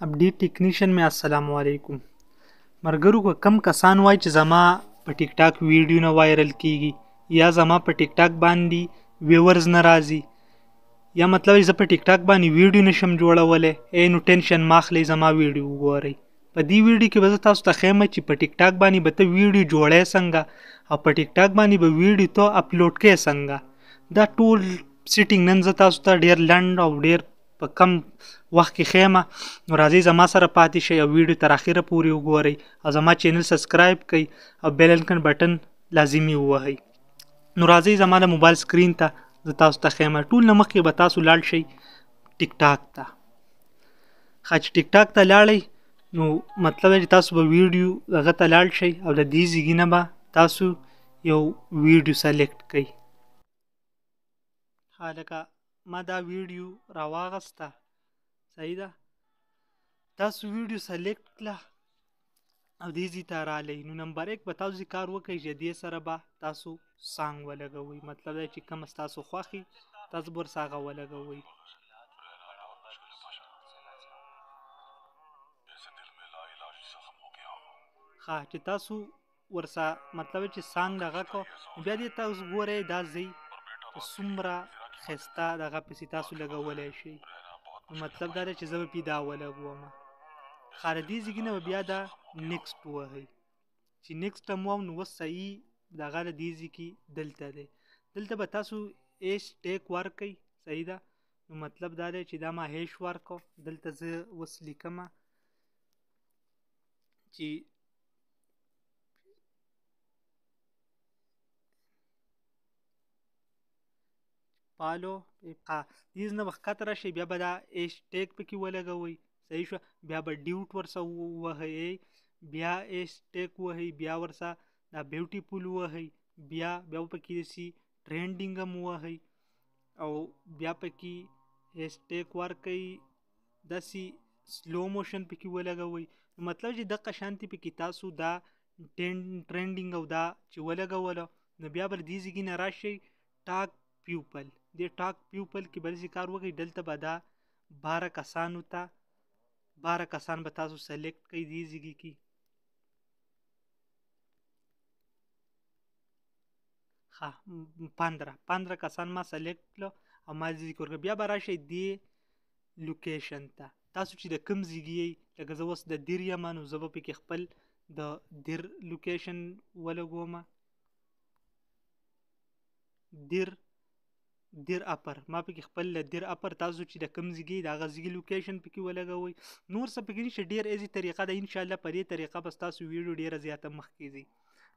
update technician में अस्सलाम वालेकुम मरगरू को कम कसान वाई چې زما په ټیک ټاک ویډیو نه وایرل کیږي یا زما په ټیک ټاک باندې ویورز نه راځي یا مطلب زه په ټیک ټاک باندې ویډیو نشم جوړولای نو ټینشن ماخلی زما ویډیو وګورئ په دې ویډیو کې به تاسو ته ښیم چې په ټیک ټاک باندې به ته ویډیو جوړې څنګه او په ټیک ټاک باندې به ویډیو ته اپلوډ کې څنګه دا ټول سیټینګ نن زه تاسو ته ډیر لنډ او ډیر په کم وخت کې خیمه نو راځئ زما سره پاتې شئ او ویډیو تر اخره پورې وګورئ او زما چینل سبسکرایب کړئ او بیل آیکن بټن لازمي ووهئ نو راځئ زما د موبایل سکرین ته زه تاسو ته خیمه ټول نه مخکې به تاسو لاړ شئ ټیک ټاک ته ښه چې ټیک ټاک ته لاړئ نو مطلب چې تاسو به ویډیو هغه ته لاړ شئ او د دې ځای نه به تاسو یو ویډیو سلیکټ کړئ ها لکه ما دا ویډیو راواغسته صحیح ده تاسو ویډیو سلیکټ کړه او دې ځای ته راغلی نو نمبر 1 به تاسو کار وکړئ چې دې سره به تاسو سانګ ولګوئ مطلب دا چې کوم تاسو خوښي تاسو به ورسره هغه ولګوئ ښه چې تاسو ورسره مطلب چې سانګ دغه کو بیا دې تاسو ګورئ دا ځای څومره ښایسته دغه پسې تاسو لګولی شئ مطلب دا دی چې زه به پې دا ولګوم ښه د دې ځای نه به بیا دا نیکسټ ووهئ چې نیکسټ هم ووم نو اوس صحیح دغه د دې ځای کې دلته دی دلته به تاسو ایش ټیک ورکئ صحیح ده نو مطلب دا دی چې دا ما هیش ورکو دلته زه اوس لیکمه چې پالو دې نه به ښکته راشئ بیا به دا ایش ټیک پکې ولګوئ صحیح شوه بیا به ډیوټ ورسره ووهئ بیا ایش ټیک ووهئ بیا ورسره دا بیوټیفول ووهئ بیا پکې داسې ټرینډینګ هم ووهئ او بیا پکې ایش ټیک ورکئ داسې سلو موشن پکې ولګوئ مطلب چې دغه شانتې پکې تاسو دا ټرینډینګ او دا چې ولګولو نو بیا به دې ځای نه راشئ ټاک پیوپل دې ټاک پیوپل کې به داسې کار وکړئ دلته به دا 12 کسانو ته 12 کسان به تاسو سلیکټ کړئ دې ځای کې ښه 15 کسان ما سلیکټ کړل او ما ځای کې ورکړه بیا به راشئ دې لوکیشن ته تاسو چې د کوم ځای یئ لکه زه اوس د دیر یم نو زه به پکې خپل د دیر لوکیشن ولګوم دیر اپر ما پکې خپل دیر اپر تاسو چې د کوم ځای د هغه ځای لوکیشن پکې ولګوئ نور څه پکې نشته ډېر ایزي طریقه ده انشاءالله په دې طریقه به ستاسو ویډیو ډېره زیاته مخکې ځي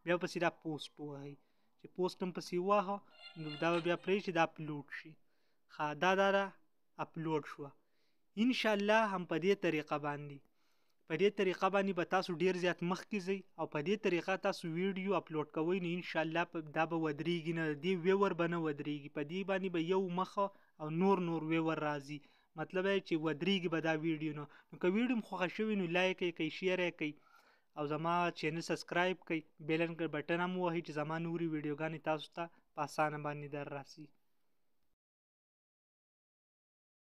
بیا پسې دا پوسټ ووهئ چې پوسټ هم پسې ووهه نو دا به بیا پرېږدي چې دا اپلوډ شي ښه دا اپلوډ شوه انشاءالله هم په دې طریقه باندې به تاسو ډیر زیات مخکې ځئ او په دې طریقه تاسو ویډیو اپلوډ کوئ نو انشاءالله دا به ودرېږي نه دې ویور به نه ودرېږي په دې باندې به یو مخه او نور ویور راځي مطلب چې ودرېږي به دا ویډیو نو که ویډیو مو خوښه شوې نو لایک یې کړئ شیر یې کړئ او زما چینل سبسکرایب کړئ بیل آیکن بټن هم ووهئ چې زما نورې ویډیوګانې تاسو ته په اسانه باندې در راسي